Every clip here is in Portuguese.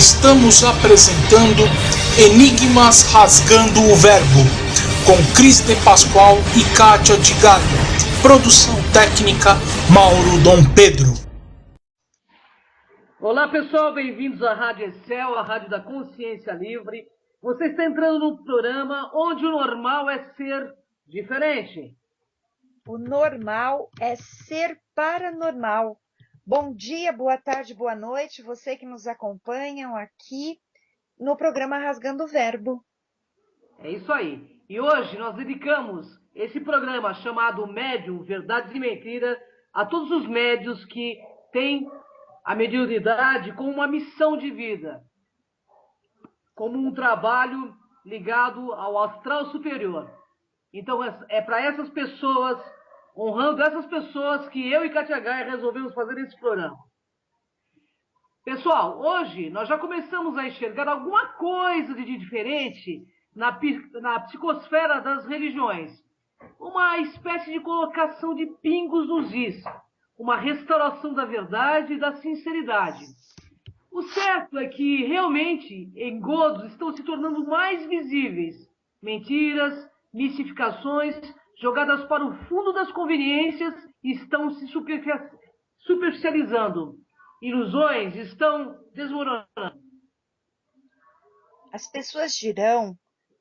Estamos apresentando Enigmas Rasgando o Verbo, com Cris de Pascoal e Kátia de Galho. Produção técnica Mauro Dom Pedro. Olá pessoal, bem-vindos à Rádio Excel, a Rádio da Consciência Livre. Você está entrando num programa onde o normal é ser diferente. O normal é ser paranormal. Bom dia, boa tarde, boa noite, você que nos acompanham aqui no programa Rasgando o Verbo. É isso aí. E hoje nós dedicamos esse programa chamado Médium, Verdades e Mentiras a todos os médios que têm a mediunidade como uma missão de vida, como um trabalho ligado ao astral superior. Então é para essas pessoas, honrando essas pessoas, que eu e Kátia Gaia resolvemos fazer esse programa. Pessoal, hoje nós já começamos a enxergar alguma coisa de diferente na psicosfera das religiões. Uma espécie de colocação de pingos nos is, uma restauração da verdade e da sinceridade. O certo é que realmente engodos estão se tornando mais visíveis. Mentiras, mistificações, jogadas para o fundo das conveniências, estão se superficializando. Ilusões estão desmoronando. As pessoas dirão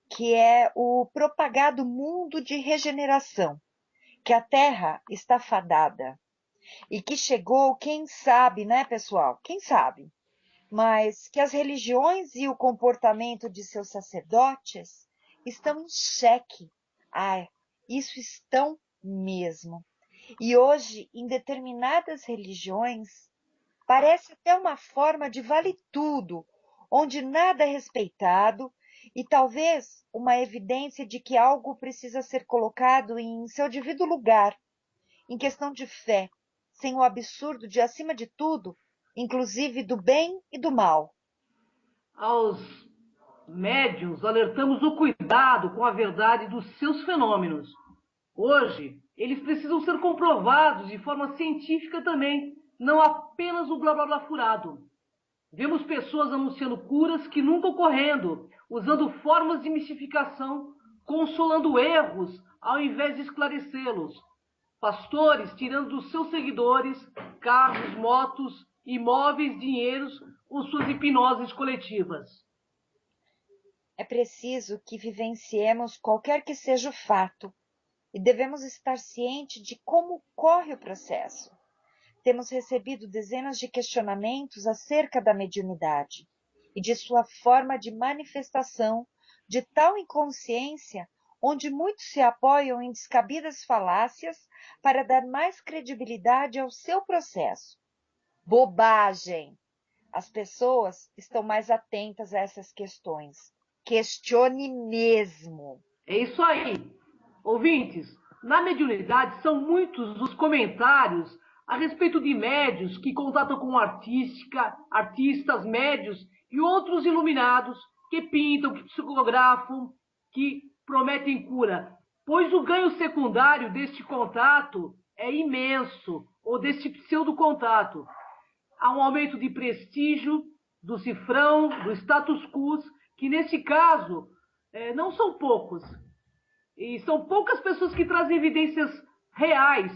que é o propagado mundo de regeneração, que a Terra está fadada e que chegou, quem sabe, né, pessoal? Quem sabe? Mas que as religiões e o comportamento de seus sacerdotes estão em xeque. Isso estão mesmo. E hoje, em determinadas religiões, parece até uma forma de vale tudo, onde nada é respeitado e talvez uma evidência de que algo precisa ser colocado em seu devido lugar, em questão de fé, sem o absurdo de, acima de tudo, inclusive do bem e do mal. Aos médiuns, alertamos o cuidado com a verdade dos seus fenômenos. Hoje, eles precisam ser comprovados de forma científica também, não apenas o blá blá blá furado. Vemos pessoas anunciando curas que nunca ocorrendo, usando formas de mistificação, consolando erros ao invés de esclarecê-los. Pastores tirando dos seus seguidores carros, motos, imóveis, dinheiros com suas hipnoses coletivas. É preciso que vivenciemos qualquer que seja o fato e devemos estar cientes de como corre o processo. Temos recebido dezenas de questionamentos acerca da mediunidade e de sua forma de manifestação de tal inconsciência, onde muitos se apoiam em descabidas falácias para dar mais credibilidade ao seu processo. Bobagem! As pessoas estão mais atentas a essas questões. Questione mesmo. É isso aí. Ouvintes, na mediunidade são muitos os comentários a respeito de médios que contatam com artistas, médios e outros iluminados que pintam, que psicografam, que prometem cura, pois o ganho secundário deste contato é imenso, ou deste pseudo-contato. Há um aumento de prestígio, do cifrão, do status quo, que nesse caso não são poucos. E são poucas pessoas que trazem evidências reais,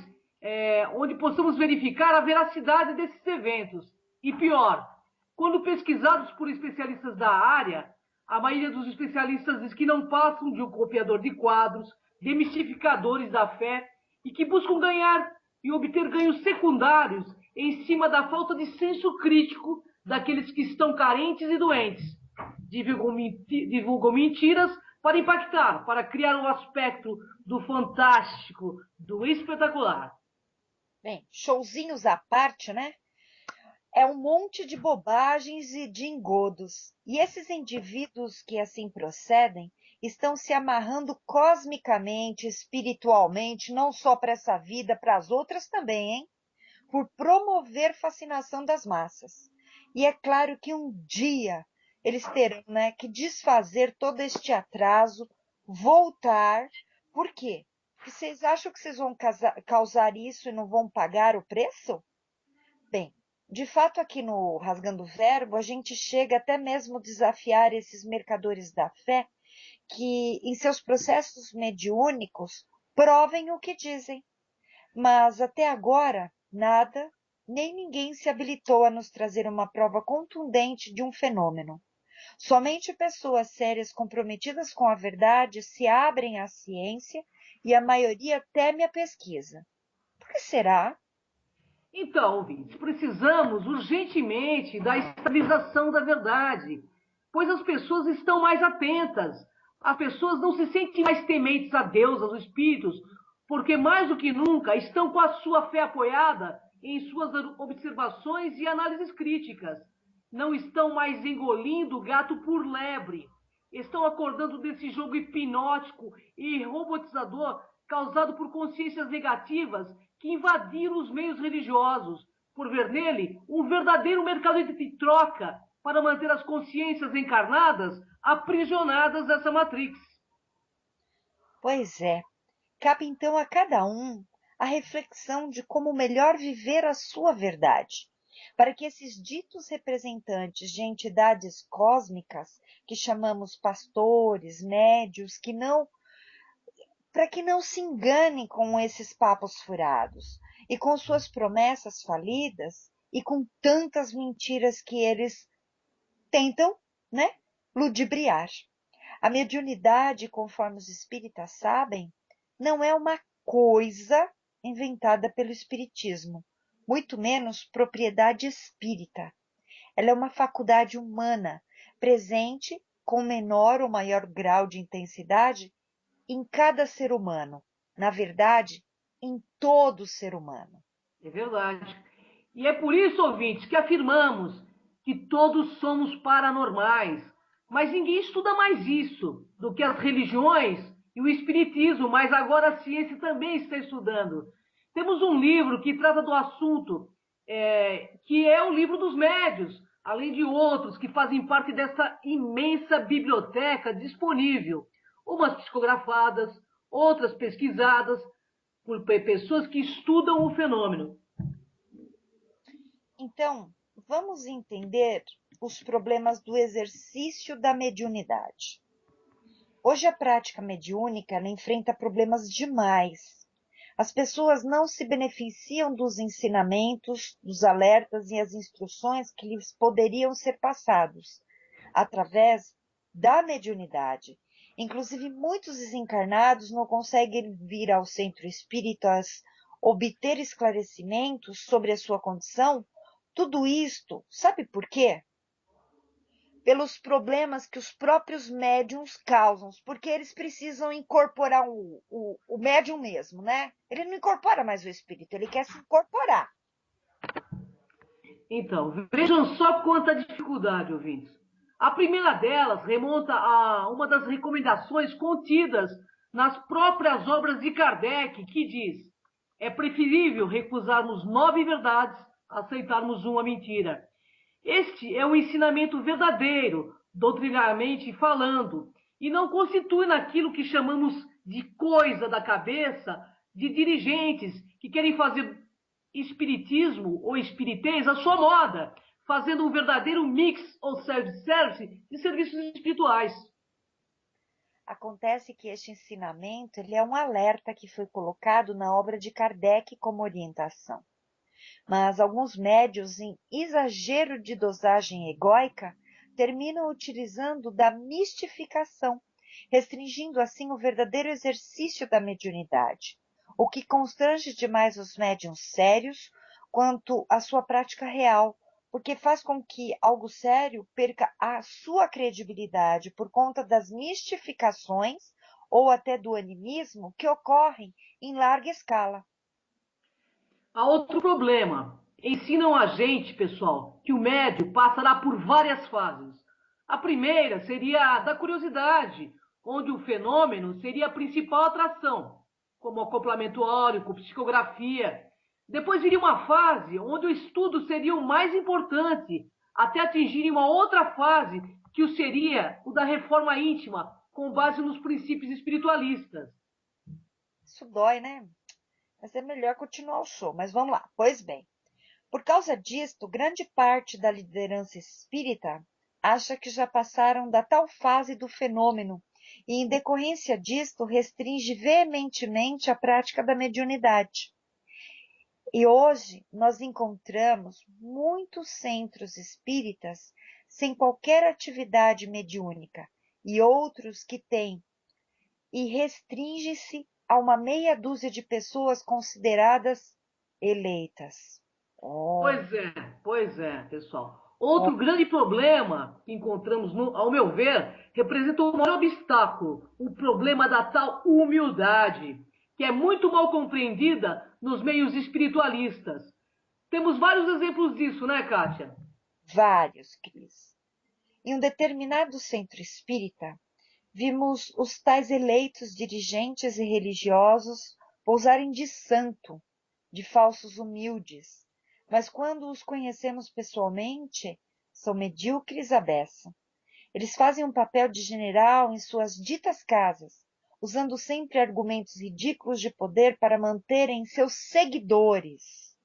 onde possamos verificar a veracidade desses eventos. E pior, quando pesquisados por especialistas da área, a maioria dos especialistas diz que não passam de um copiador de quadros, demistificadores da fé, e que buscam ganhar e obter ganhos secundários em cima da falta de senso crítico daqueles que estão carentes e doentes. Divulgam mentiras para impactar, para criar um aspecto do fantástico, do espetacular. Bem, showzinhos à parte, né? É um monte de bobagens e de engodos. E esses indivíduos que assim procedem estão se amarrando cosmicamente, espiritualmente, não só para essa vida, para as outras também, hein? Por promover fascinação das massas. E é claro que um dia eles terão, né, que desfazer todo este atraso, voltar. Por quê? Porque vocês acham que vocês vão causar isso e não vão pagar o preço? Bem, De fato, aqui no Rasgando o Verbo, a gente chega até mesmo a desafiar esses mercadores da fé que, em seus processos mediúnicos, provem o que dizem. Mas até agora, nada, nem ninguém se habilitou a nos trazer uma prova contundente de um fenômeno. Somente pessoas sérias comprometidas com a verdade se abrem à ciência e a maioria teme a pesquisa. Por que será? Então, ouvintes, precisamos urgentemente da estabilização da verdade, pois as pessoas estão mais atentas. As pessoas não se sentem mais tementes a Deus, aos espíritos, porque mais do que nunca estão com a sua fé apoiada em suas observações e análises críticas. Não estão mais engolindo gato por lebre. Estão acordando desse jogo hipnótico e robotizador causado por consciências negativas que invadiram os meios religiosos, por ver nele um verdadeiro mercado de troca para manter as consciências encarnadas aprisionadas nessa matrix. Pois é, cabe então a cada um a reflexão de como melhor viver a sua verdade, para que esses ditos representantes de entidades cósmicas, que chamamos pastores, médios, para que não se enganem com esses papos furados e com suas promessas falidas e com tantas mentiras que eles tentam, né, ludibriar. A mediunidade, conforme os espíritas sabem, não é uma coisa inventada pelo espiritismo, muito menos propriedade espírita. Ela é uma faculdade humana, presente com menor ou maior grau de intensidade em cada ser humano. Na verdade, em todo ser humano. É verdade. E é por isso, ouvintes, que afirmamos que todos somos paranormais. Mas ninguém estuda mais isso do que as religiões e o espiritismo, mas agora a ciência também está estudando. Temos um livro que trata do assunto, que é o livro dos médios, além de outros que fazem parte dessa imensa biblioteca disponível, umas psicografadas, outras pesquisadas por pessoas que estudam o fenômeno. Então, vamos entender os problemas do exercício da mediunidade. Hoje a prática mediúnica ela enfrenta problemas demais. As pessoas não se beneficiam dos ensinamentos, dos alertas e as instruções que lhes poderiam ser passados através da mediunidade. Inclusive, muitos desencarnados não conseguem vir ao centro espíritas obter esclarecimentos sobre a sua condição. Tudo isto, sabe por quê? Pelos problemas que os próprios médiums causam, porque eles precisam incorporar o médium mesmo, né? Ele não incorpora mais o espírito, ele quer se incorporar. Então, vejam só quanta dificuldade, ouvintes. A primeira delas remonta a uma das recomendações contidas nas próprias obras de Kardec, que diz: é preferível recusarmos 9 verdades, aceitarmos uma mentira. Este é o ensinamento verdadeiro, doutrinariamente falando, e não constitui naquilo que chamamos de coisa da cabeça de dirigentes que querem fazer espiritismo ou espiritez à sua moda, fazendo um verdadeiro mix ou self-service de serviços espirituais. Acontece que este ensinamento ele é um alerta que foi colocado na obra de Kardec como orientação. Mas alguns médios, em exagero de dosagem egóica, terminam utilizando da mistificação, restringindo assim o verdadeiro exercício da mediunidade, o que constrange demais os médiuns sérios quanto à sua prática real, porque faz com que algo sério perca a sua credibilidade por conta das mistificações ou até do animismo que ocorrem em larga escala. Há outro problema. Ensinam a gente, pessoal, que o médio passará por várias fases. A primeira seria a da curiosidade, onde o fenômeno seria a principal atração, como acoplamento órico, psicografia. Depois viria uma fase onde o estudo seria o mais importante, até atingir uma outra fase, que o seria o da reforma íntima, com base nos princípios espiritualistas. Isso dói, né? Mas é melhor continuar o show. Mas vamos lá. Pois bem, Por causa disto, grande parte da liderança espírita acha que já passaram da tal fase do fenômeno e, em decorrência disto, restringe veementemente a prática da mediunidade. E hoje nós encontramos muitos centros espíritas sem qualquer atividade mediúnica e outros que têm, e restringe-se a uma meia dúzia de pessoas consideradas eleitas. Pois é, pessoal. Outro grande problema que encontramos, ao meu ver, representa um maior obstáculo, o problema da tal humildade, que é muito mal compreendida nos meios espiritualistas. Temos vários exemplos disso, né, Kátia? Vários, Cris. Em um determinado centro espírita, vimos os tais eleitos dirigentes e religiosos pousarem de santo, de falsos humildes, mas quando os conhecemos pessoalmente, são medíocres à beça. Eles fazem um papel de general em suas ditas casas, usando sempre argumentos ridículos de poder para manterem seus seguidores.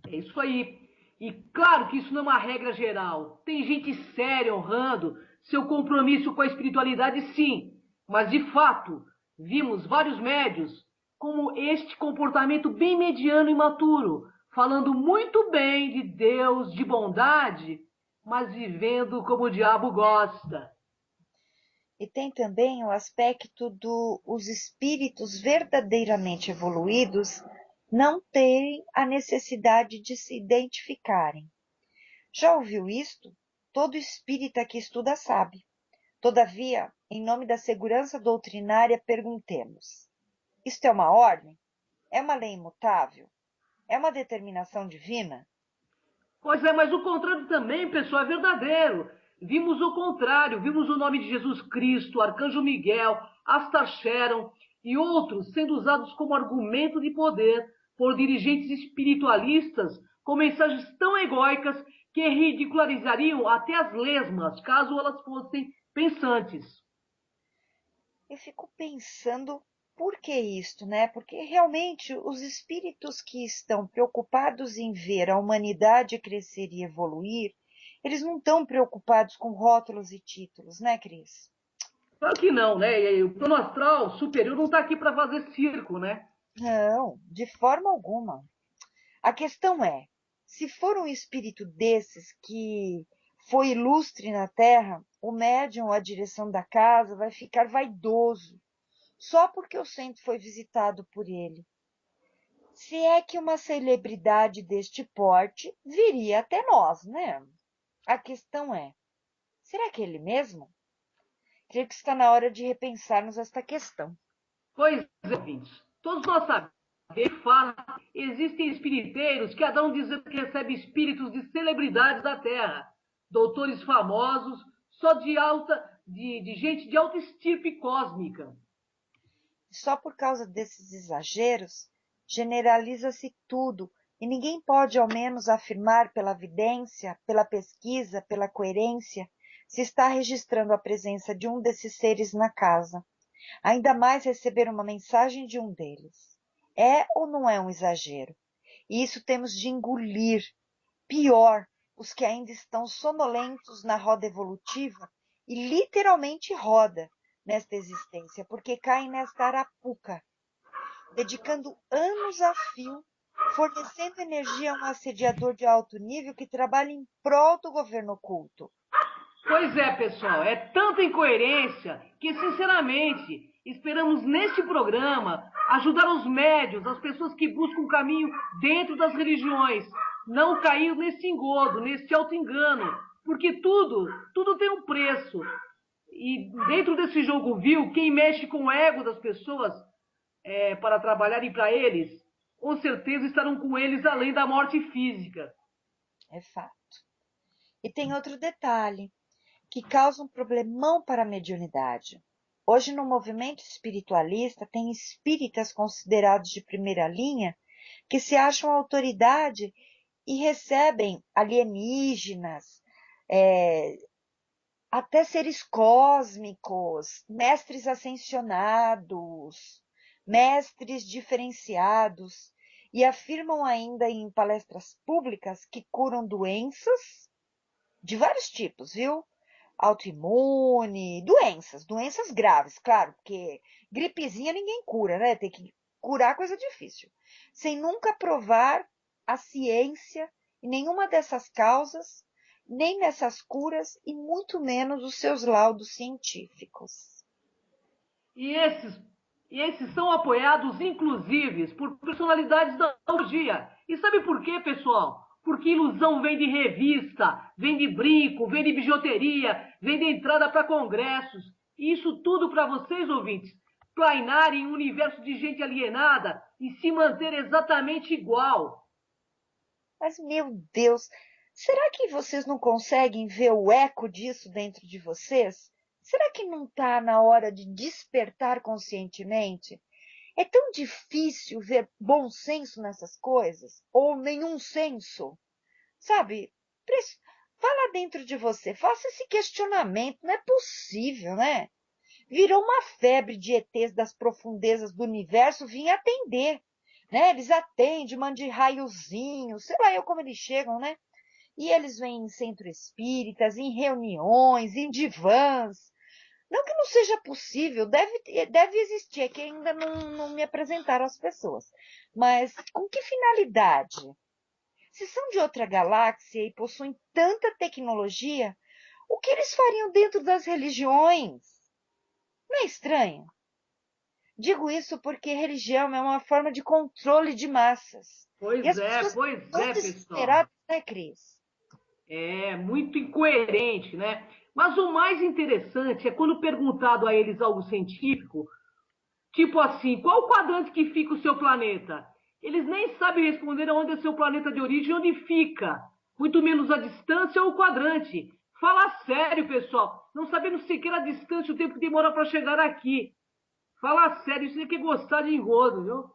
É isso aí. E claro que isso não é uma regra geral. Tem gente séria honrando seu compromisso com a espiritualidade, sim. Mas, de fato, vimos vários médios como este comportamento bem mediano e imaturo, falando muito bem de Deus, de bondade, mas vivendo como o diabo gosta. E tem também o aspecto dos espíritos verdadeiramente evoluídos não terem a necessidade de se identificarem. Já ouviu isto? Todo espírita que estuda sabe. Todavia, em nome da segurança doutrinária, perguntemos: isto é uma ordem? É uma lei imutável? É uma determinação divina? Pois é, mas o contrário também, pessoal, é verdadeiro. Vimos o contrário, vimos o nome de Jesus Cristo, Arcanjo Miguel, Astar Sharon e outros sendo usados como argumento de poder por dirigentes espiritualistas com mensagens tão egóicas que ridicularizariam até as lesmas, caso elas fossem pensantes. Eu fico pensando por que isto, né? Porque realmente os espíritos que estão preocupados em ver a humanidade crescer e evoluir, eles não estão preocupados com rótulos e títulos, né, Cris? Claro que não, né? E o plano astral superior não está aqui para fazer circo, né? Não, de forma alguma. A questão é, se for um espírito desses que foi ilustre na Terra, o médium ou a direção da casa vai ficar vaidoso, só porque o centro foi visitado por ele. Se é que uma celebridade deste porte viria até nós, né? A questão é, será que é ele mesmo? Creio que está na hora de repensarmos esta questão. Pois é, ouvintes. Todos nós sabemos. De fato, existem espiriteiros que andam dizendo que recebem espíritos de celebridades da Terra, doutores famosos, só de gente de alta estirpe cósmica. Só por causa desses exageros, generaliza-se tudo e ninguém pode ao menos afirmar pela evidência, pela pesquisa, pela coerência, se está registrando a presença de um desses seres na casa. Ainda mais receber uma mensagem de um deles. É ou não é um exagero? E isso temos de engolir. Pior, os que ainda estão sonolentos na roda evolutiva e literalmente roda nesta existência, porque caem nesta arapuca, dedicando anos a fio, fornecendo energia a um assediador de alto nível que trabalha em prol do governo oculto. Pois é, pessoal, é tanta incoerência que, sinceramente, esperamos neste programa ajudar os médios, as pessoas que buscam o caminho dentro das religiões, não cair nesse engodo, nesse auto-engano, porque tudo tem um preço. E dentro desse jogo vil, quem mexe com o ego das pessoas para trabalharem para eles, com certeza estarão com eles além da morte física. É fato. E tem outro detalhe que causa um problemão para a mediunidade. Hoje, no movimento espiritualista, tem espíritas considerados de primeira linha que se acham autoridade e recebem alienígenas, até seres cósmicos, mestres ascensionados, mestres diferenciados, e afirmam ainda em palestras públicas que curam doenças de vários tipos, viu? Autoimune, doenças graves, claro, porque gripezinha ninguém cura, né? Tem que curar coisa difícil. Sem nunca provar a ciência em nenhuma dessas causas, nem nessas curas, e muito menos os seus laudos científicos. E esses são apoiados, inclusive, por personalidades da teologia. E sabe por quê, pessoal? Porque ilusão vem de revista, vem de brinco, vem de bijuteria, vem de entrada para congressos. E isso tudo para vocês, ouvintes, plainarem em um universo de gente alienada e se manter exatamente igual. Mas, meu Deus, será que vocês não conseguem ver o eco disso dentro de vocês? Será que não está na hora de despertar conscientemente? É tão difícil ver bom senso nessas coisas, ou nenhum senso. Sabe, vá lá dentro de você, faça esse questionamento, não é possível, né? Virou uma febre de ETs das profundezas do universo vir atender, né? Eles atendem, mandam raiozinho, sei lá eu como eles chegam, né? E eles vêm em centro espíritas, em reuniões, em divãs. Não que não seja possível, deve existir, é que ainda não me apresentaram as pessoas. Mas com que finalidade? Se são de outra galáxia e possuem tanta tecnologia, o que eles fariam dentro das religiões? Não é estranho? Digo isso porque religião é uma forma de controle de massas. E as pessoas estão Pessoal. desesperadas, né, Cris? É muito incoerente, né? Mas o mais interessante é quando perguntado a eles algo científico, tipo assim, qual o quadrante que fica o seu planeta? Eles nem sabem responder onde é seu planeta de origem e onde fica, muito menos a distância ou o quadrante. Fala sério, pessoal, não sabendo sequer a distância e o tempo que demora para chegar aqui. Fala sério, isso aqui é gostar de engodo, viu?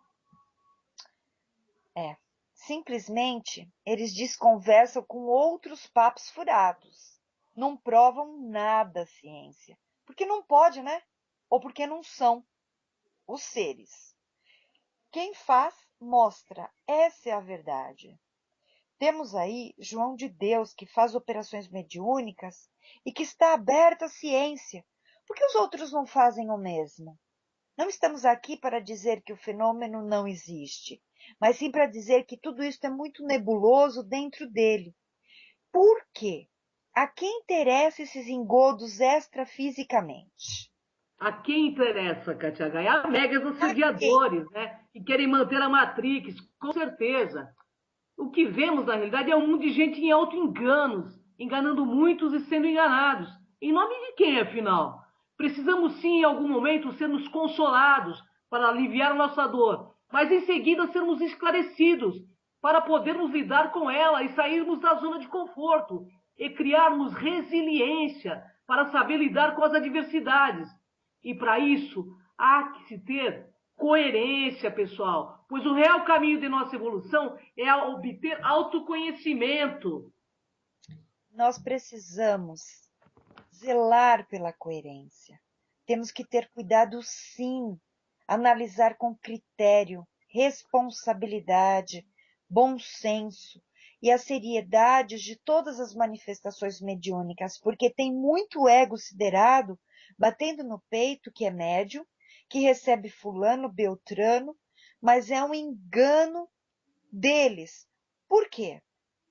É. Simplesmente, eles desconversam com outros papos furados. Não provam nada a ciência. Porque não pode, né? Ou porque não são os seres. Quem faz, mostra. Essa é a verdade. Temos aí João de Deus, que faz operações mediúnicas e que está aberto à ciência. Por que os outros não fazem o mesmo? Não estamos aqui para dizer que o fenômeno não existe, mas sim para dizer que tudo isso é muito nebuloso dentro dele. Por quê? A quem interessa esses engodos extrafisicamente? A quem interessa, Katia Gaia? A megas A quem? assediadores, né? Que querem manter a Matrix, com certeza. O que vemos, na realidade, é um mundo de gente em auto-enganos, enganando muitos e sendo enganados. Em nome de quem, afinal? Precisamos sim, em algum momento, sermos consolados para aliviar nossa dor, mas em seguida sermos esclarecidos para podermos lidar com ela e sairmos da zona de conforto e criarmos resiliência para saber lidar com as adversidades. E para isso, há que se ter coerência, pessoal, pois o real caminho de nossa evolução é obter autoconhecimento. Nós precisamos zelar pela coerência. Temos que ter cuidado, sim, analisar com critério, responsabilidade, bom senso e a seriedade de todas as manifestações mediúnicas, porque tem muito ego siderado batendo no peito que é médium, que recebe fulano, beltrano, mas é um engano deles. Por quê?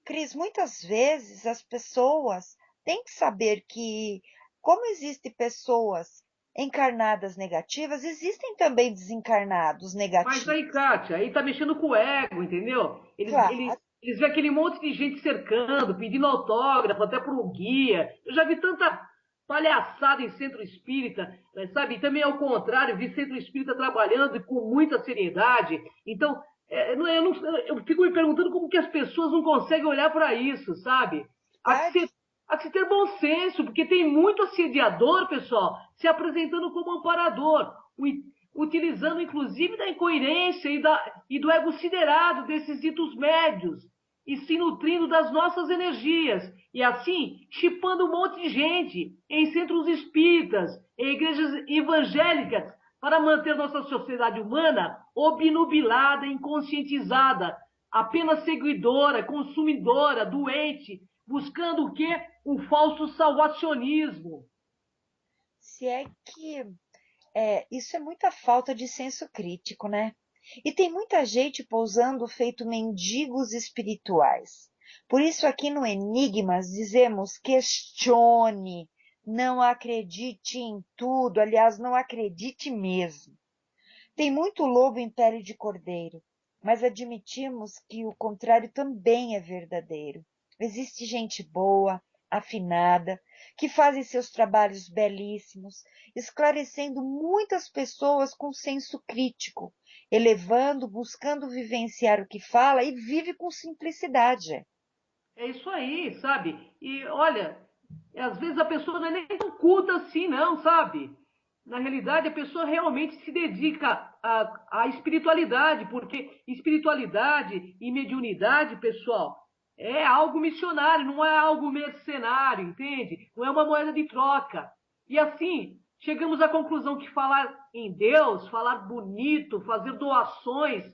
Cris, muitas vezes as pessoas têm que saber que, como existem pessoas encarnadas negativas, existem também desencarnados Mas negativos. aí, Kátia, aí tá mexendo com o ego, entendeu? Claro, Eles vêem aquele monte de gente cercando, pedindo autógrafo, até por um guia. Eu já vi tanta palhaçada em centro espírita, né, sabe? E também ao contrário, vi centro espírita trabalhando e com muita seriedade. Então, eu fico me perguntando como que as pessoas não conseguem olhar para isso, sabe? Há que, verdade. ser, há que se ter bom senso, porque tem muito assediador, pessoal, se como amparador, utilizando inclusive da incoerência e do ego siderado desses ditos médios, e se nutrindo das nossas energias, e assim chipando um monte de gente em centros espíritas, em igrejas evangélicas, para manter nossa sociedade humana obnubilada, inconscientizada, apenas seguidora, consumidora, doente, buscando o quê? Um falso salvacionismo. Se é que isso é muita falta de senso crítico, né? E tem muita gente pousando feito mendigos espirituais. Por isso aqui no Enigmas dizemos questione, não acredite em tudo, aliás, não acredite mesmo. Tem muito lobo em pele de cordeiro, mas admitimos que o contrário também é verdadeiro. Existe gente boa, afinada, que fazem seus trabalhos belíssimos, esclarecendo muitas pessoas com senso crítico, elevando, buscando vivenciar o que fala e vive com simplicidade. É isso aí, sabe? E olha, às vezes a pessoa não é nem tão culta assim, não, sabe? Na realidade, a pessoa realmente se dedica à espiritualidade, porque espiritualidade e mediunidade, pessoal, é algo missionário, não é algo mercenário, entende? Não é uma moeda de troca. E assim, chegamos à conclusão que falar em Deus, falar bonito, fazer doações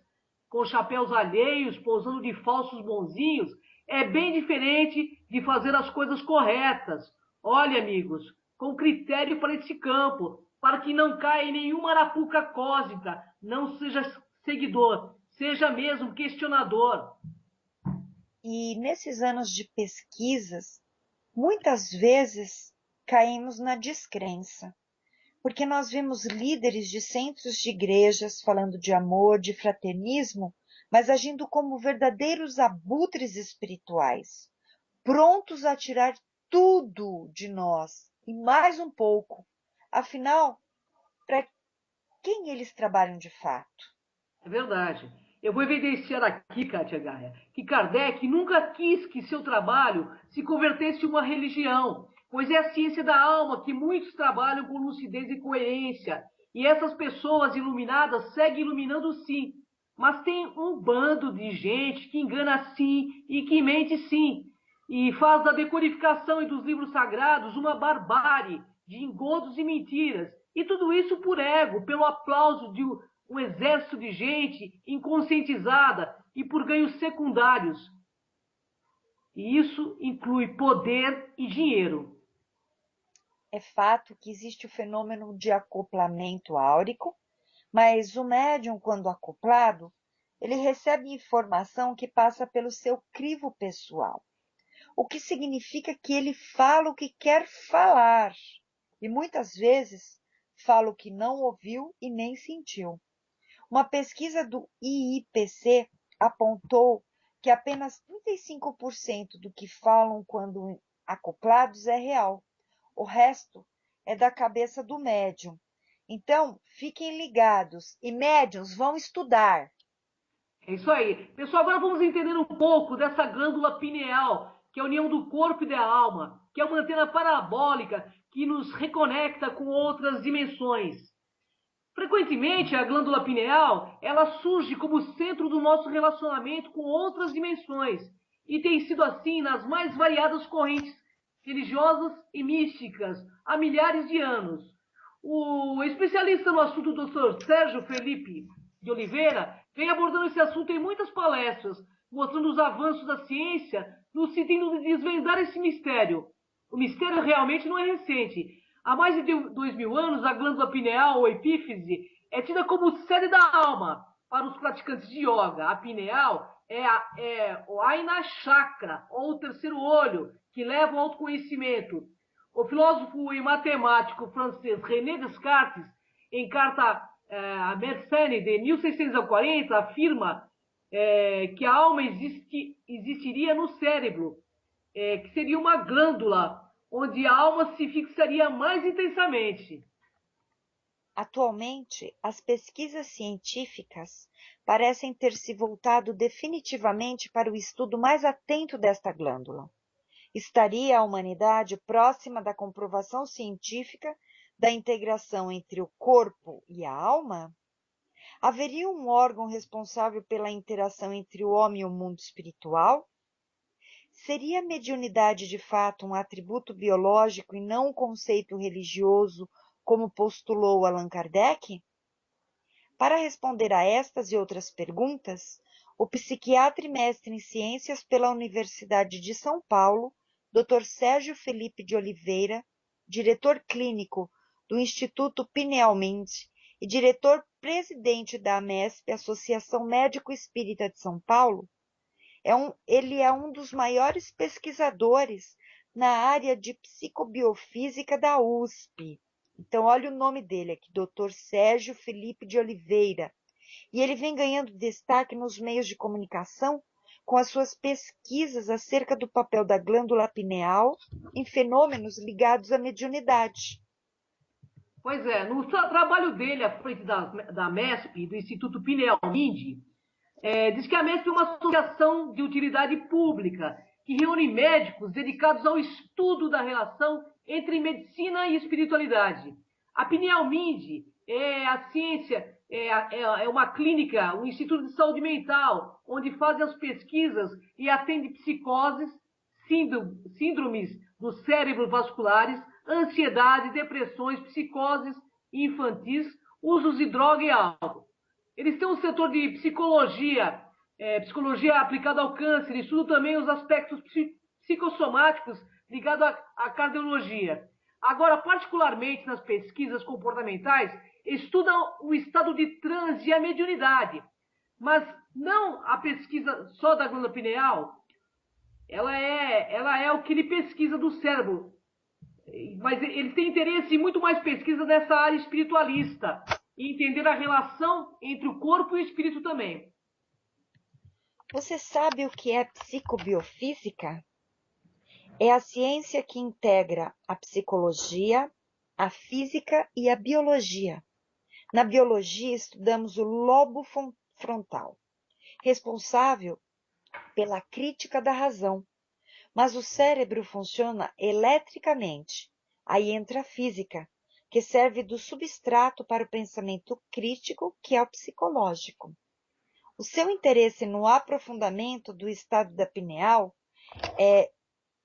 com chapéus alheios, pousando de falsos bonzinhos, é bem diferente de fazer as coisas corretas. Olha, amigos, com critério para esse campo, para que não caia em nenhuma arapuca cósmica, não seja seguidor, seja mesmo questionador. E nesses anos de pesquisas, muitas vezes caímos na descrença, porque nós vimos líderes de centros de igrejas falando de amor, de fraternismo, mas agindo como verdadeiros abutres espirituais, prontos a tirar tudo de nós e mais um pouco. Afinal, para quem eles trabalham de fato? É verdade. Eu vou evidenciar aqui, Kátia Gaia, que Kardec nunca quis que seu trabalho se convertesse em uma religião, pois é a ciência da alma que muitos trabalham com lucidez e coerência. E essas pessoas iluminadas seguem iluminando sim, mas tem um bando de gente que engana sim e que mente sim, e faz da decodificação e dos livros sagrados uma barbárie de engodos e mentiras. E tudo isso por ego, pelo aplauso de um exército de gente inconscientizada e por ganhos secundários. E isso inclui poder e dinheiro. É fato que existe o fenômeno de acoplamento áurico, mas o médium, quando acoplado, ele recebe informação que passa pelo seu crivo pessoal, o que significa que ele fala o que quer falar e muitas vezes fala o que não ouviu e nem sentiu. Uma pesquisa do IIPC apontou que apenas 35% do que falam quando acoplados é real. O resto é da cabeça do médium. Então, fiquem ligados e médiuns vão estudar. É isso aí. Pessoal, agora vamos entender um pouco dessa glândula pineal, que é a união do corpo e da alma, que é uma antena parabólica que nos reconecta com outras dimensões. Frequentemente, a glândula pineal, ela surge como centro do nosso relacionamento com outras dimensões e tem sido assim nas mais variadas correntes religiosas e místicas há milhares de anos. O especialista no assunto, Dr. Sérgio Felipe de Oliveira, vem abordando esse assunto em muitas palestras, mostrando os avanços da ciência no sentido de desvendar esse mistério. O mistério realmente não é recente. Há mais de 2000 anos, a glândula pineal ou epífise é tida como sede da alma para os praticantes de yoga. A pineal é o Aina Chakra, ou o terceiro olho, que leva ao autoconhecimento. O filósofo e matemático francês René Descartes, em carta a Mersenne de 1640, afirma que a alma existiria no cérebro, que seria uma glândula onde a alma se fixaria mais intensamente. Atualmente, as pesquisas científicas parecem ter se voltado definitivamente para o estudo mais atento desta glândula. Estaria a humanidade próxima da comprovação científica da integração entre o corpo e a alma? Haveria um órgão responsável pela interação entre o homem e o mundo espiritual? Seria a mediunidade de fato um atributo biológico e não um conceito religioso, como postulou Allan Kardec? Para responder a estas e outras perguntas, o psiquiatra e mestre em ciências pela Universidade de São Paulo, Dr. Sérgio Felipe de Oliveira, diretor clínico do Instituto Pineal-Mind e diretor-presidente da AMESP, Associação Médico Espírita de São Paulo, ele é um dos maiores pesquisadores na área de psicobiofísica da USP. Então, olha o nome dele aqui, Dr. Sérgio Felipe de Oliveira. E ele vem ganhando destaque nos meios de comunicação com as suas pesquisas acerca do papel da glândula pineal em fenômenos ligados à mediunidade. Pois é, no trabalho dele à frente da MESP, do Instituto Pineal-Mind, diz que a MESP é uma associação de utilidade pública que reúne médicos dedicados ao estudo da relação entre medicina e espiritualidade. A Pineal-Mind é a ciência, é uma clínica, um instituto de saúde mental, onde fazem as pesquisas e atende psicoses, síndromes dos cérebros vasculares, ansiedade, depressões, psicoses infantis, usos de droga e álcool. Eles têm um setor de psicologia, psicologia aplicada ao câncer, estudam também os aspectos psicossomáticos ligados à cardiologia. Agora, particularmente nas pesquisas comportamentais, estudam o estado de transe e a mediunidade, mas não a pesquisa só da glândula pineal. Ela é o que ele pesquisa do cérebro, mas ele tem interesse em muito mais pesquisa nessa área espiritualista e entender a relação entre o corpo e o espírito também. Você sabe o que é psicobiofísica? É a ciência que integra a psicologia, a física e a biologia. Na biologia, estudamos o lobo frontal, responsável pela crítica da razão. Mas o cérebro funciona eletricamente. Aí entra a física, que serve do substrato para o pensamento crítico, que é o psicológico. O seu interesse no aprofundamento do estado da pineal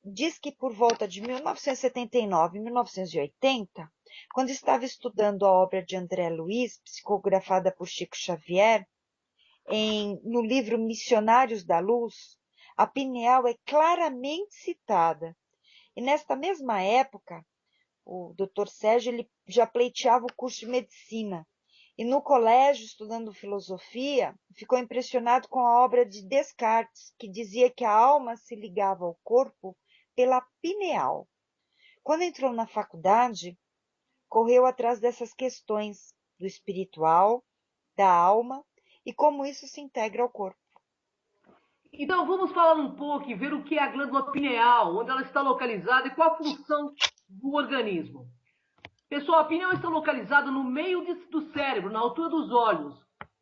diz que por volta de 1979 e 1980, quando estava estudando a obra de André Luiz, psicografada por Chico Xavier, no livro Missionários da Luz, a pineal é claramente citada. E nesta mesma época, o Dr. Sérgio ele já pleiteava o curso de medicina. E no colégio, estudando filosofia, ficou impressionado com a obra de Descartes, que dizia que a alma se ligava ao corpo pela pineal. Quando entrou na faculdade, correu atrás dessas questões do espiritual, da alma e como isso se integra ao corpo. Então vamos falar um pouco e ver o que é a glândula pineal, onde ela está localizada e qual a função do organismo. Pessoal, a pineal está localizada no meio do cérebro, na altura dos olhos.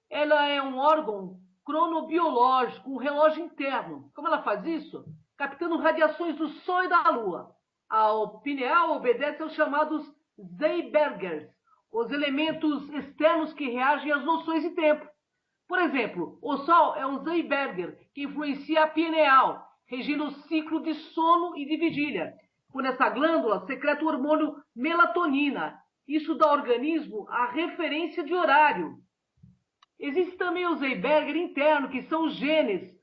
Ela é um órgão cronobiológico, um relógio interno. Como ela faz isso? Captando radiações do Sol e da Lua. A pineal obedece aos chamados Zeibergers, os elementos externos que reagem às noções de tempo. Por exemplo, o Sol é um Zeiberger que influencia a pineal, regindo o ciclo de sono e de vigília. Quando essa glândula secreta o hormônio melatonina. Isso dá ao organismo a referência de horário. Existe também o Zeiberger interno, que são os genes,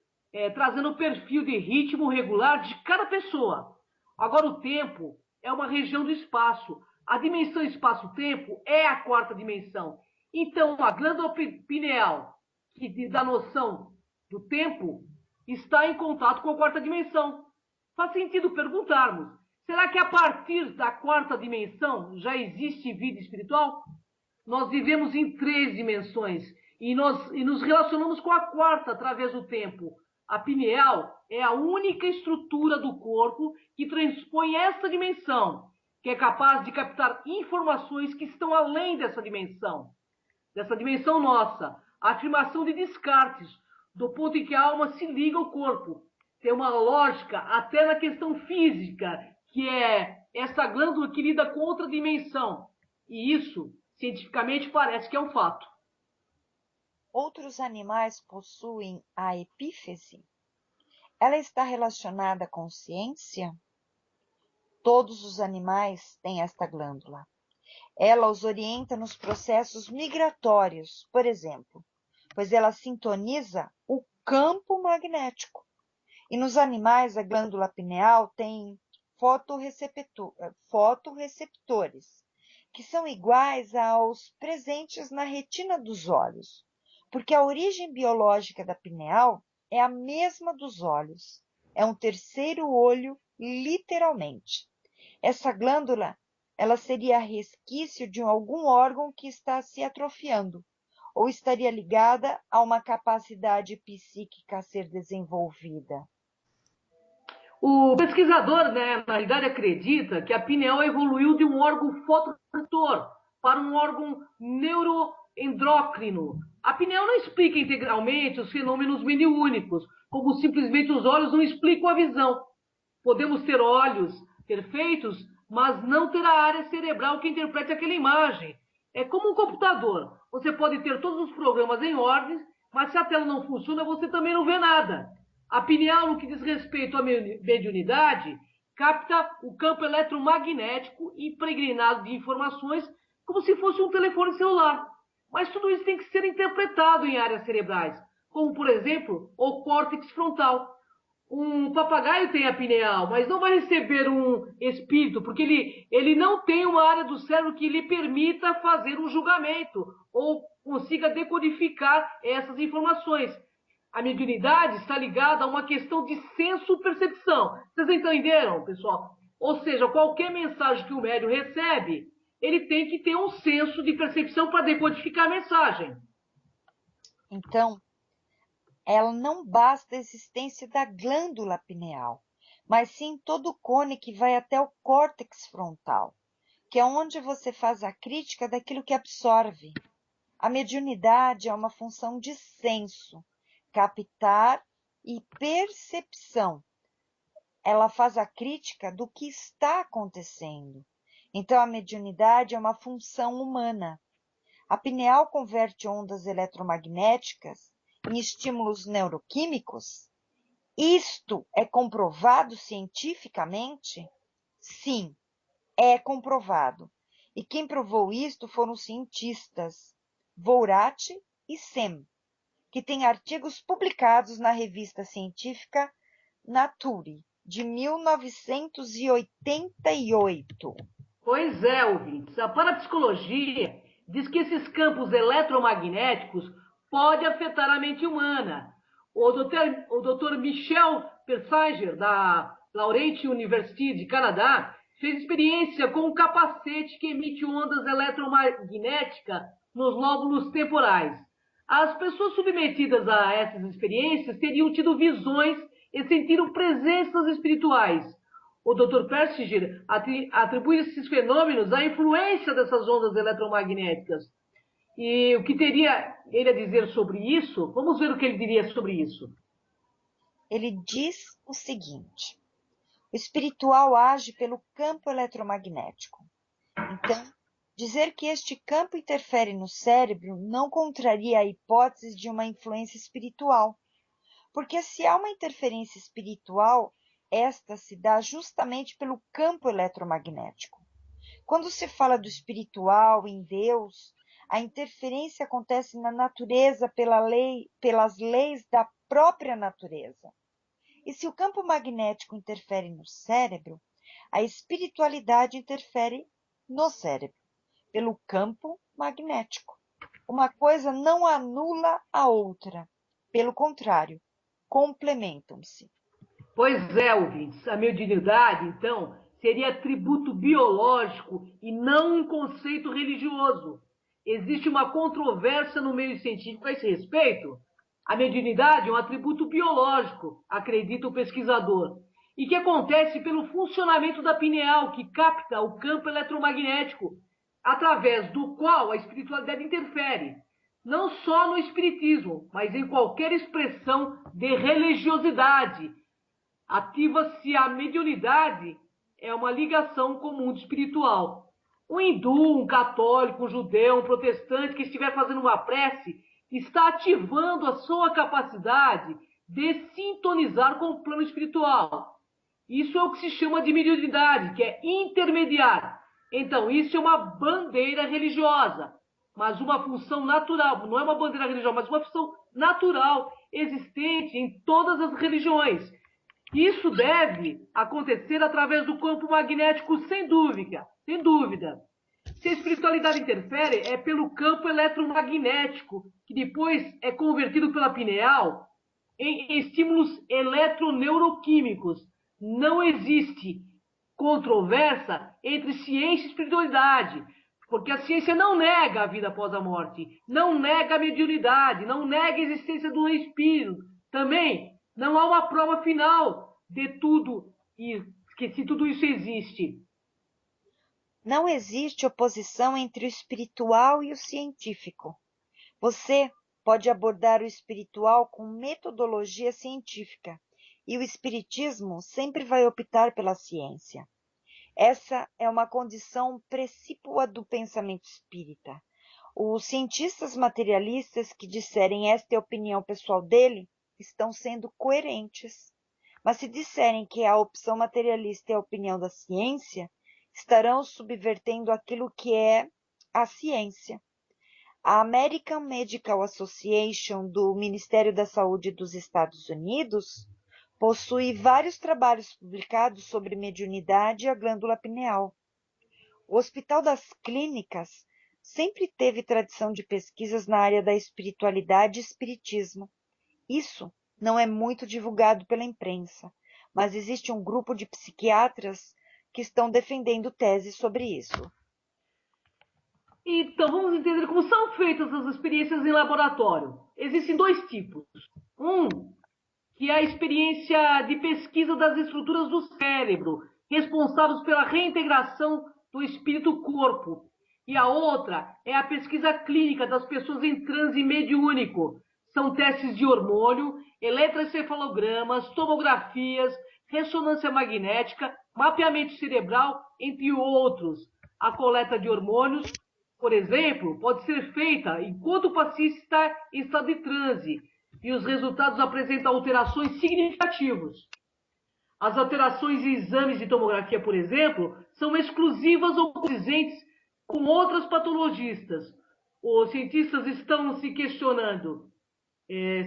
trazendo o perfil de ritmo regular de cada pessoa. Agora, o tempo é uma região do espaço. A dimensão espaço-tempo é a quarta dimensão. Então, a glândula pineal, que dá noção do tempo, está em contato com a quarta dimensão. Faz sentido perguntarmos, será que a partir da quarta dimensão já existe vida espiritual? Nós vivemos em 3 dimensões e nos relacionamos com a quarta através do tempo. A pineal é a única estrutura do corpo que transpõe esta dimensão, que é capaz de captar informações que estão além dessa dimensão nossa. A afirmação de Descartes, do ponto em que a alma se liga ao corpo. Tem uma lógica até na questão física, que é essa glândula que lida com outra dimensão. E isso, cientificamente, parece que é um fato. Outros animais possuem a epífise? Ela está relacionada à consciência? Todos os animais têm esta glândula. Ela os orienta nos processos migratórios, por exemplo, pois ela sintoniza o campo magnético. E nos animais, a glândula pineal tem fotorreceptores, que são iguais aos presentes na retina dos olhos, porque a origem biológica da pineal é a mesma dos olhos. É um terceiro olho, literalmente. Essa glândula, ela seria resquício de algum órgão que está se atrofiando, ou estaria ligada a uma capacidade psíquica a ser desenvolvida. O pesquisador, né, na realidade, acredita que a pineal evoluiu de um órgão fotoreceptor para um órgão neuroendócrino. A pineal não explica integralmente os fenômenos mediúnicos, como simplesmente os olhos não explicam a visão. Podemos ter olhos perfeitos, mas não ter a área cerebral que interprete aquela imagem. É como um computador. Você pode ter todos os programas em ordem, mas se a tela não funciona, você também não vê nada. A pineal, no que diz respeito à mediunidade, capta o campo eletromagnético impregnado de informações como se fosse um telefone celular. Mas tudo isso tem que ser interpretado em áreas cerebrais, como, por exemplo, o córtex frontal. Um papagaio tem a pineal, mas não vai receber um espírito, porque ele não tem uma área do cérebro que lhe permita fazer um julgamento ou consiga decodificar essas informações. A mediunidade está ligada a uma questão de senso-percepção. Vocês entenderam, pessoal? Ou seja, qualquer mensagem que o médium recebe, ele tem que ter um senso de percepção para decodificar a mensagem. Então, ela não basta a existência da glândula pineal, mas sim todo o cone que vai até o córtex frontal, que é onde você faz a crítica daquilo que absorve. A mediunidade é uma função de senso, captar e percepção. Ela faz a crítica do que está acontecendo. Então, a mediunidade é uma função humana. A pineal converte ondas eletromagnéticas em estímulos neuroquímicos? Isto é comprovado cientificamente? Sim, é comprovado. E quem provou isto foram os cientistas Vourati e Sem, que têm artigos publicados na revista científica Nature, de 1988. Pois é, ouvintes. A parapsicologia diz que esses campos eletromagnéticos podem afetar a mente humana. O Dr. Michel Persanger, da Laurentian University de Canadá, fez experiência com um capacete que emite ondas eletromagnéticas nos lóbulos temporais. As pessoas submetidas a essas experiências teriam tido visões e sentiram presenças espirituais. O Dr. Persinger atribui esses fenômenos à influência dessas ondas eletromagnéticas. E o que teria ele a dizer sobre isso? Vamos ver o que ele diria sobre isso. Ele diz o seguinte: o espiritual age pelo campo eletromagnético. Então, dizer que este campo interfere no cérebro não contraria a hipótese de uma influência espiritual, porque se há uma interferência espiritual, esta se dá justamente pelo campo eletromagnético. Quando se fala do espiritual em Deus, a interferência acontece na natureza pelas leis da própria natureza. E se o campo magnético interfere no cérebro, a espiritualidade interfere no cérebro, pelo campo magnético. Uma coisa não anula a outra, pelo contrário, complementam-se. Pois é, ouvintes, a mediunidade, então, seria atributo biológico e não um conceito religioso. Existe uma controvérsia no meio científico a esse respeito. A mediunidade é um atributo biológico, acredita o pesquisador, e que acontece pelo funcionamento da pineal, que capta o campo eletromagnético, através do qual a espiritualidade interfere, não só no espiritismo, mas em qualquer expressão de religiosidade. Ativa-se a mediunidade, é uma ligação com o mundo espiritual. Um hindu, um católico, um judeu, um protestante que estiver fazendo uma prece está ativando a sua capacidade de sintonizar com o plano espiritual. Isso é o que se chama de mediunidade, que é intermediar. Então, isso é uma bandeira religiosa, mas uma função natural. Não é uma bandeira religiosa, mas uma função natural existente em todas as religiões. Isso deve acontecer através do campo magnético, sem dúvida. Sem dúvida. Se a espiritualidade interfere, é pelo campo eletromagnético, que depois é convertido pela pineal em estímulos eletroneuroquímicos. Não existe controvérsia entre ciência e espiritualidade, porque a ciência não nega a vida após a morte, não nega a mediunidade, não nega a existência do espírito. Também não há uma prova final de tudo e que se tudo isso existe. Não existe oposição entre o espiritual e o científico. Você pode abordar o espiritual com metodologia científica, e o espiritismo sempre vai optar pela ciência. Essa é uma condição precípua do pensamento espírita. Os cientistas materialistas que disserem esta é a opinião pessoal dele estão sendo coerentes. Mas se disserem que a opção materialista é a opinião da ciência, estarão subvertendo aquilo que é a ciência. A American Medical Association do Ministério da Saúde dos Estados Unidos possui vários trabalhos publicados sobre mediunidade e a glândula pineal. O Hospital das Clínicas sempre teve tradição de pesquisas na área da espiritualidade e espiritismo. Isso não é muito divulgado pela imprensa, mas existe um grupo de psiquiatras que estão defendendo teses sobre isso. Então, vamos entender como são feitas as experiências em laboratório. Existem dois tipos. Um, que é a experiência de pesquisa das estruturas do cérebro, responsáveis pela reintegração do espírito-corpo. E a outra é a pesquisa clínica das pessoas em transe mediúnico. São testes de hormônio, eletroencefalogramas, tomografias, ressonância magnética, mapeamento cerebral, entre outros. A coleta de hormônios, por exemplo, pode ser feita enquanto o paciente está em estado de transe e os resultados apresentam alterações significativas. As alterações em exames de tomografia, por exemplo, são exclusivas ou condizentes com outras patologistas. Os cientistas estão se questionando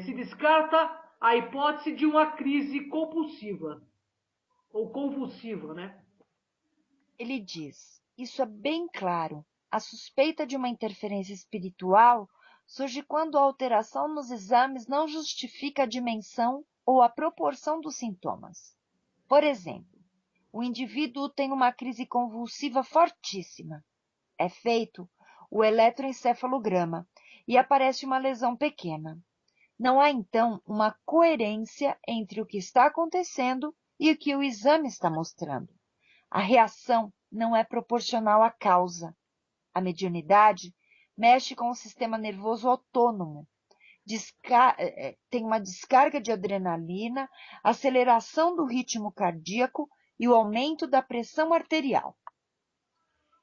se descarta a hipótese de uma crise compulsiva ou convulsiva, né? Ele diz: isso é bem claro. A suspeita de uma interferência espiritual surge quando a alteração nos exames não justifica a dimensão ou a proporção dos sintomas. Por exemplo, o indivíduo tem uma crise convulsiva fortíssima. É feito o eletroencefalograma e aparece uma lesão pequena. Não há, então, uma coerência entre o que está acontecendo e o que o exame está mostrando. A reação não é proporcional à causa. A mediunidade mexe com o sistema nervoso autônomo, tem uma descarga de adrenalina, aceleração do ritmo cardíaco e o aumento da pressão arterial.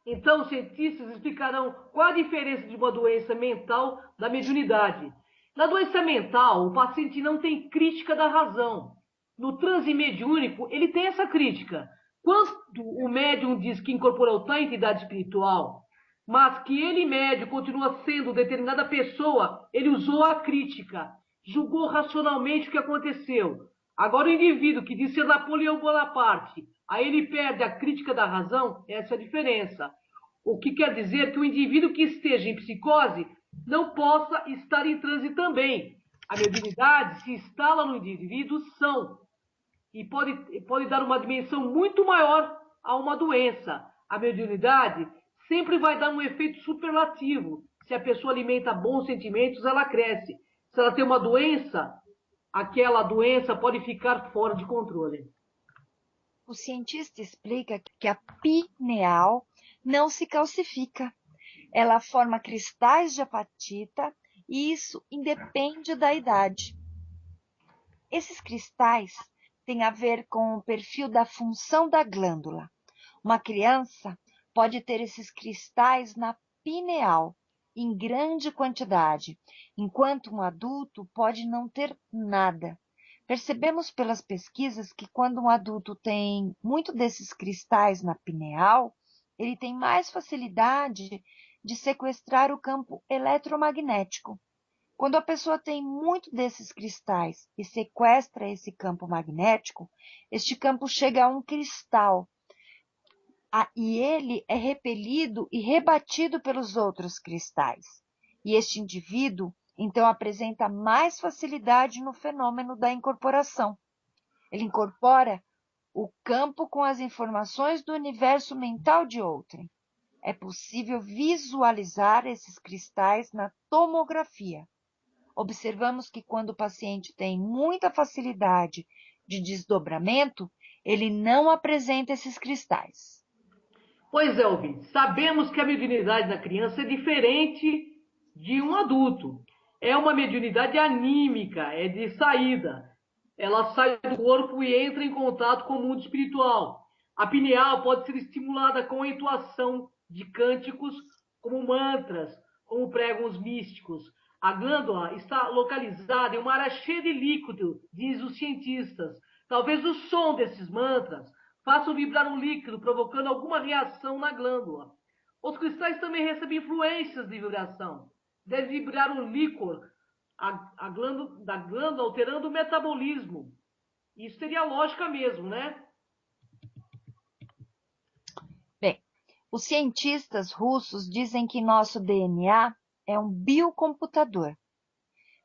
Então, os cientistas explicarão qual a diferença de uma doença mental da mediunidade. Na doença mental, o paciente não tem crítica da razão. No transe mediúnico, ele tem essa crítica. Quando o médium diz que incorporou tal entidade espiritual, mas que ele, médium, continua sendo determinada pessoa, ele usou a crítica, julgou racionalmente o que aconteceu. Agora, o indivíduo que diz ser Napoleão Bonaparte, aí ele perde a crítica da razão, essa é a diferença. O que quer dizer que o indivíduo que esteja em psicose não possa estar em transe também. A mediunidade se instala no indivíduo são e pode dar uma dimensão muito maior a uma doença. A mediunidade sempre vai dar um efeito superlativo. Se a pessoa alimenta bons sentimentos, ela cresce. Se ela tem uma doença, aquela doença pode ficar fora de controle. O cientista explica que a pineal não se calcifica. Ela forma cristais de apatita e isso independe da idade. Esses cristais têm a ver com o perfil da função da glândula. Uma criança pode ter esses cristais na pineal em grande quantidade, enquanto um adulto pode não ter nada. Percebemos pelas pesquisas que quando um adulto tem muito desses cristais na pineal, ele tem mais facilidade de sequestrar o campo eletromagnético. Quando a pessoa tem muito desses cristais e sequestra esse campo magnético, este campo chega a um cristal e ele é repelido e rebatido pelos outros cristais. E este indivíduo, então, apresenta mais facilidade no fenômeno da incorporação. Ele incorpora o campo com as informações do universo mental de outrem. É possível visualizar esses cristais na tomografia. Observamos que quando o paciente tem muita facilidade de desdobramento, ele não apresenta esses cristais. Pois é, ouvinte, sabemos que a mediunidade da criança é diferente de um adulto. É uma mediunidade anímica, é de saída. Ela sai do corpo e entra em contato com o mundo espiritual. A pineal pode ser estimulada com a entoação de cânticos, como mantras, como pregam os místicos. A glândula está localizada em uma área cheia de líquido, diz os cientistas. Talvez o som desses mantras façam vibrar um líquido, provocando alguma reação na glândula. Os cristais também recebem influências de vibração. Deve vibrar um líquor da glândula, alterando o metabolismo. Isso seria lógica mesmo, né? Bem, os cientistas russos dizem que nosso DNA é um biocomputador.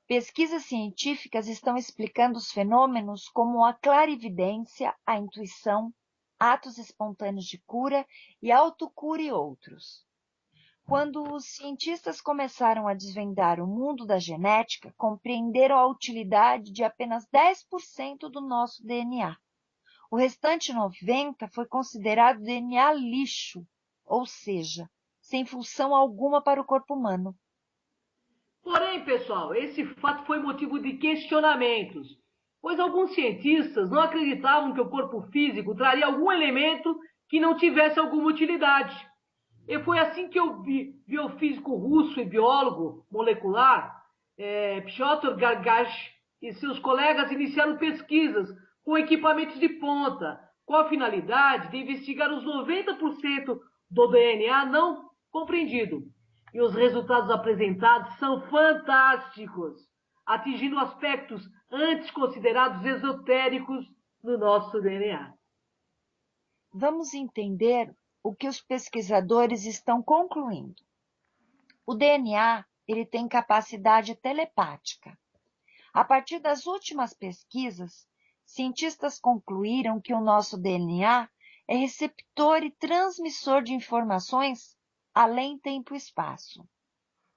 Pesquisas científicas estão explicando os fenômenos como a clarividência, a intuição, atos espontâneos de cura e autocura e outros. Quando os cientistas começaram a desvendar o mundo da genética, compreenderam a utilidade de apenas 10% do nosso DNA. O restante 90% foi considerado DNA lixo, ou seja, sem função alguma para o corpo humano. Porém, pessoal, esse fato foi motivo de questionamentos, pois alguns cientistas não acreditavam que o corpo físico traria algum elemento que não tivesse alguma utilidade. E foi assim que o biofísico russo e biólogo molecular, Piotr Gargash, e seus colegas iniciaram pesquisas com equipamentos de ponta, com a finalidade de investigar os 90% do DNA não compreendido. E os resultados apresentados são fantásticos, atingindo aspectos antes considerados esotéricos no nosso DNA. Vamos entender o que os pesquisadores estão concluindo. O DNA, ele tem capacidade telepática. A partir das últimas pesquisas, cientistas concluíram que o nosso DNA é receptor e transmissor de informações além tempo e espaço.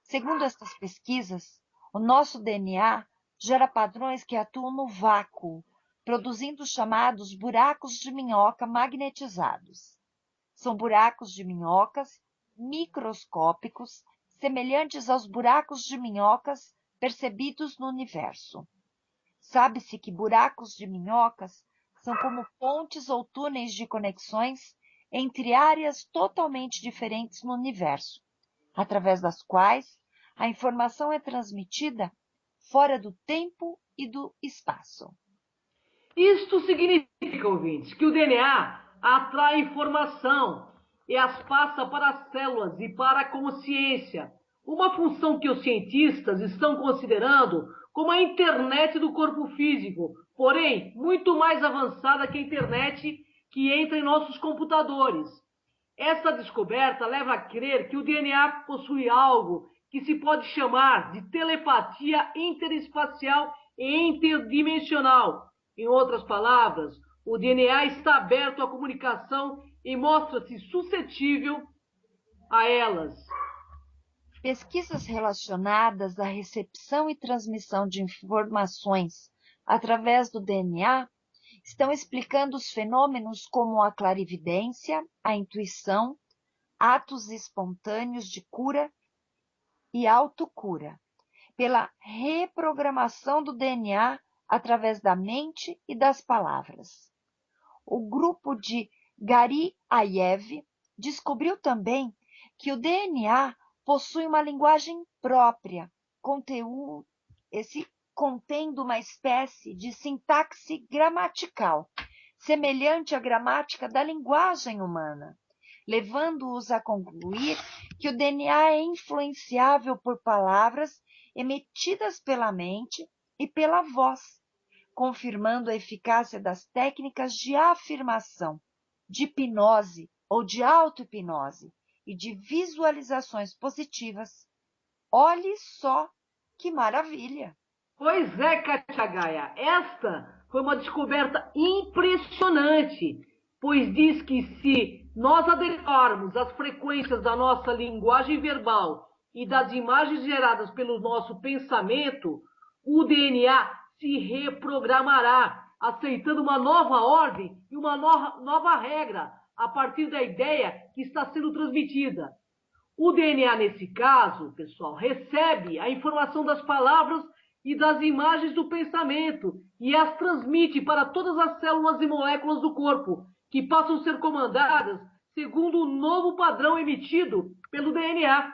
Segundo estas pesquisas, o nosso DNA gera padrões que atuam no vácuo, produzindo os chamados buracos de minhoca magnetizados. São buracos de minhocas microscópicos, semelhantes aos buracos de minhocas percebidos no universo. Sabe-se que buracos de minhocas são como pontes ou túneis de conexões entre áreas totalmente diferentes no universo, através das quais a informação é transmitida fora do tempo e do espaço. Isto significa, ouvintes, que o DNA atrai informação e as passa para as células e para a consciência, uma função que os cientistas estão considerando como a internet do corpo físico, porém muito mais avançada que a internet que entra em nossos computadores. Essa descoberta leva a crer que o DNA possui algo que se pode chamar de telepatia interespacial e interdimensional. Em outras palavras, o DNA está aberto à comunicação e mostra-se suscetível a elas. Pesquisas relacionadas à recepção e transmissão de informações através do DNA estão explicando os fenômenos como a clarividência, a intuição, atos espontâneos de cura e autocura, pela reprogramação do DNA através da mente e das palavras. O grupo de Garyaev descobriu também que o DNA possui uma linguagem própria, contendo uma espécie de sintaxe gramatical, semelhante à gramática da linguagem humana. levando-os a concluir que o DNA é influenciável por palavras emitidas pela mente e pela voz, confirmando a eficácia das técnicas de afirmação, de hipnose ou de auto-hipnose e de visualizações positivas. Olhe só que maravilha! Pois é, Katia Gaia, esta foi uma descoberta impressionante, pois diz que se nós adequarmos as frequências da nossa linguagem verbal e das imagens geradas pelo nosso pensamento, o DNA se reprogramará, aceitando uma nova ordem e uma nova regra a partir da ideia que está sendo transmitida. O DNA, nesse caso, pessoal, recebe a informação das palavras e das imagens do pensamento e as transmite para todas as células e moléculas do corpo, que passam a ser comandadas segundo o novo padrão emitido pelo DNA.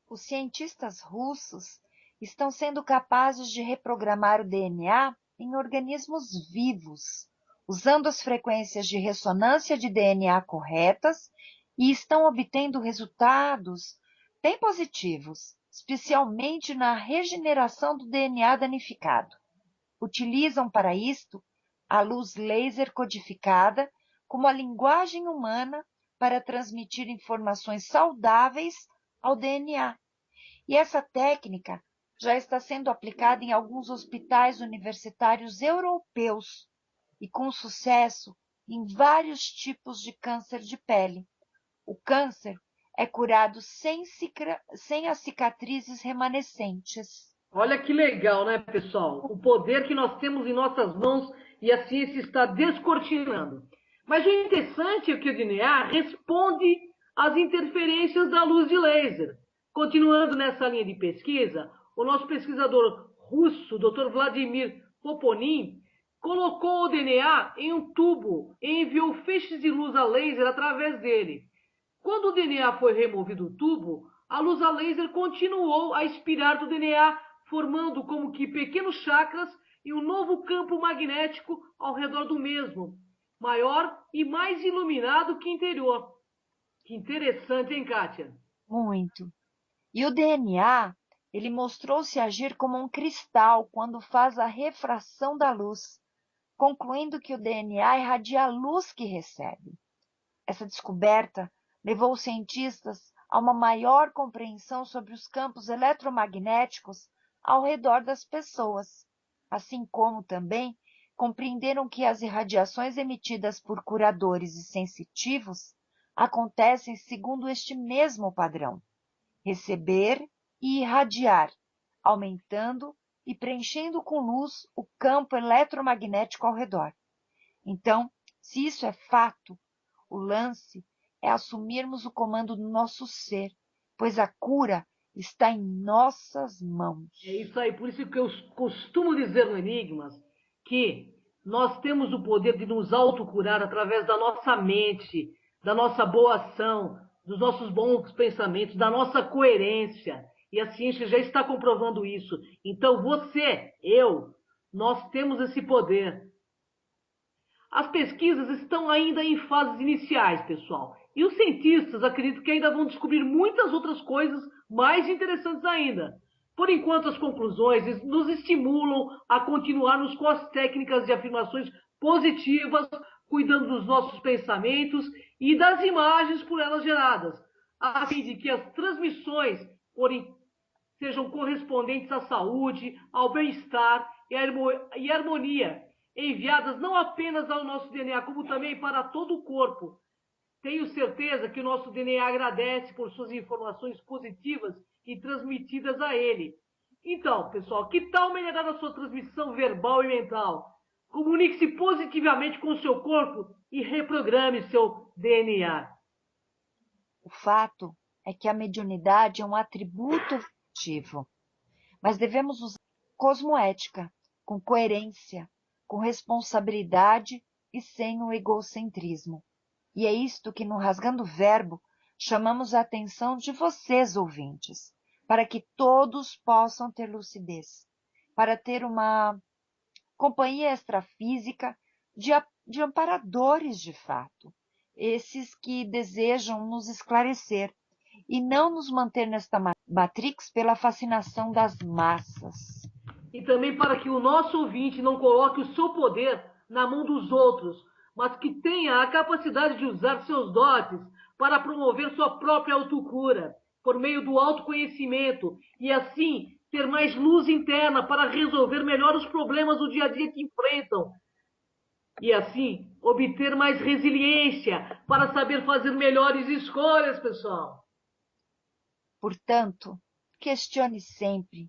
Os cientistas russos estão sendo capazes de reprogramar o DNA em organismos vivos, usando as frequências de ressonância de DNA corretas e estão obtendo resultados bem positivos, especialmente na regeneração do DNA danificado. Utilizam para isto a luz laser codificada como a linguagem humana para transmitir informações saudáveis ao DNA. E essa técnica já está sendo aplicada em alguns hospitais universitários europeus e com sucesso em vários tipos de câncer de pele. O câncer é curado sem as cicatrizes remanescentes. Olha que legal, né, pessoal? O poder que nós temos em nossas mãos e a ciência está descortinando. Mas o interessante é que o DNA responde às interferências da luz de laser. Continuando nessa linha de pesquisa, o nosso pesquisador russo, Dr. Vladimir Poponin, colocou o DNA em um tubo e enviou feixes de luz a laser através dele. Quando o DNA foi removido do tubo, a luz a laser continuou a expirar do DNA, formando como que pequenos chakras e um novo campo magnético ao redor do mesmo, maior e mais iluminado que interior. Que interessante, hein, Kátia? Muito. E o DNA, ele mostrou-se agir como um cristal quando faz a refração da luz, concluindo que o DNA irradia a luz que recebe. Essa descoberta levou os cientistas a uma maior compreensão sobre os campos eletromagnéticos ao redor das pessoas, assim como também compreenderam que as irradiações emitidas por curadores e sensitivos acontecem segundo este mesmo padrão: receber e irradiar, aumentando e preenchendo com luz o campo eletromagnético ao redor. Então, se isso é fato, o lance é assumirmos o comando do nosso ser, pois a cura está em nossas mãos. É isso aí, por isso que eu costumo dizer no Enigmas que nós temos o poder de nos autocurar através da nossa mente, da nossa boa ação, dos nossos bons pensamentos, da nossa coerência. E a ciência já está comprovando isso. Então você, nós temos esse poder. As pesquisas estão ainda em fases iniciais, pessoal. E os cientistas acreditam que ainda vão descobrir muitas outras coisas mais interessantes ainda. Por enquanto, as conclusões nos estimulam a continuarmos com as técnicas de afirmações positivas, cuidando dos nossos pensamentos e das imagens por elas geradas, a fim de que as transmissões sejam correspondentes à saúde, ao bem-estar e harmonia, enviadas não apenas ao nosso DNA, como também para todo o corpo. Tenho certeza que o nosso DNA agradece por suas informações positivas e transmitidas a ele. Então, pessoal, que tal melhorar a sua transmissão verbal e mental? Comunique-se positivamente com o seu corpo e reprograme seu DNA. O fato é que a mediunidade é um atributo evolutivo, mas devemos usar cosmoética, com coerência, com responsabilidade e sem o egocentrismo. E é isto que no Rasgando Verbo chamamos a atenção de vocês, ouvintes, para que todos possam ter lucidez, para ter uma companhia extrafísica de amparadores de fato, esses que desejam nos esclarecer e não nos manter nesta matrix pela fascinação das massas. E também para que o nosso ouvinte não coloque o seu poder na mão dos outros, mas que tenha a capacidade de usar seus dotes para promover sua própria autocura, por meio do autoconhecimento, e assim ter mais luz interna para resolver melhor os problemas do dia a dia que enfrentam. E assim obter mais resiliência para saber fazer melhores escolhas, pessoal. Portanto, questione sempre.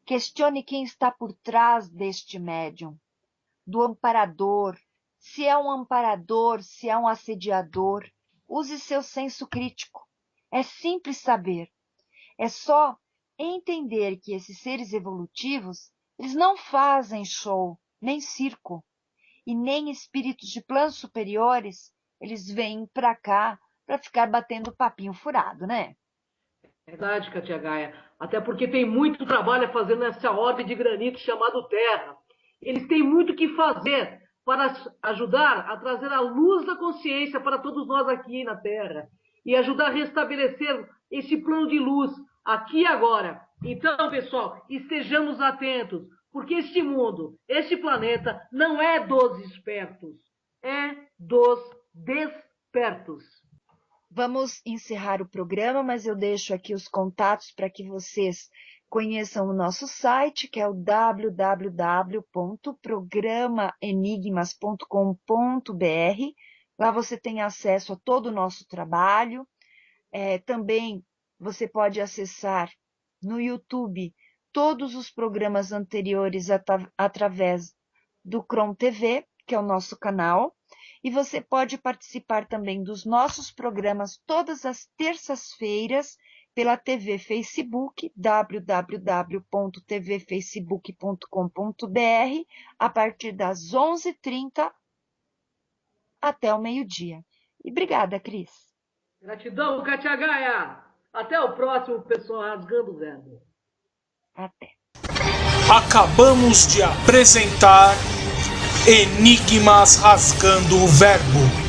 Questione quem está por trás deste médium, do amparador. Se é um amparador, se é um assediador, use seu senso crítico. É simples saber. É só entender que esses seres evolutivos, eles não fazem show, nem circo, e nem espíritos de planos superiores, eles vêm para cá para ficar batendo papinho furado, né? Verdade, Katia Gaia. Até porque tem muito trabalho a fazer nessa orbe de granito chamado Terra. Eles têm muito o que fazer para ajudar a trazer a luz da consciência para todos nós aqui na Terra e ajudar a restabelecer esse plano de luz aqui e agora. Então, pessoal, estejamos atentos, porque este mundo, este planeta, não é dos espertos, é dos despertos. Vamos encerrar o programa, mas eu deixo aqui os contatos para que vocês conheçam o nosso site, que é o www.programaenigmas.com.br. Lá você tem acesso a todo o nosso trabalho. Também você pode acessar no YouTube todos os programas anteriores através do Crom TV, que é o nosso canal. E você pode participar também dos nossos programas todas as terças-feiras pela TV Facebook, www.tvfacebook.com.br, a partir das 11h30 até o meio-dia. E obrigada, Cris. Gratidão, Katia Gaia. Até o próximo, pessoal, Rasgando o Verbo. Até. Acabamos de apresentar Enigmas Rasgando o Verbo.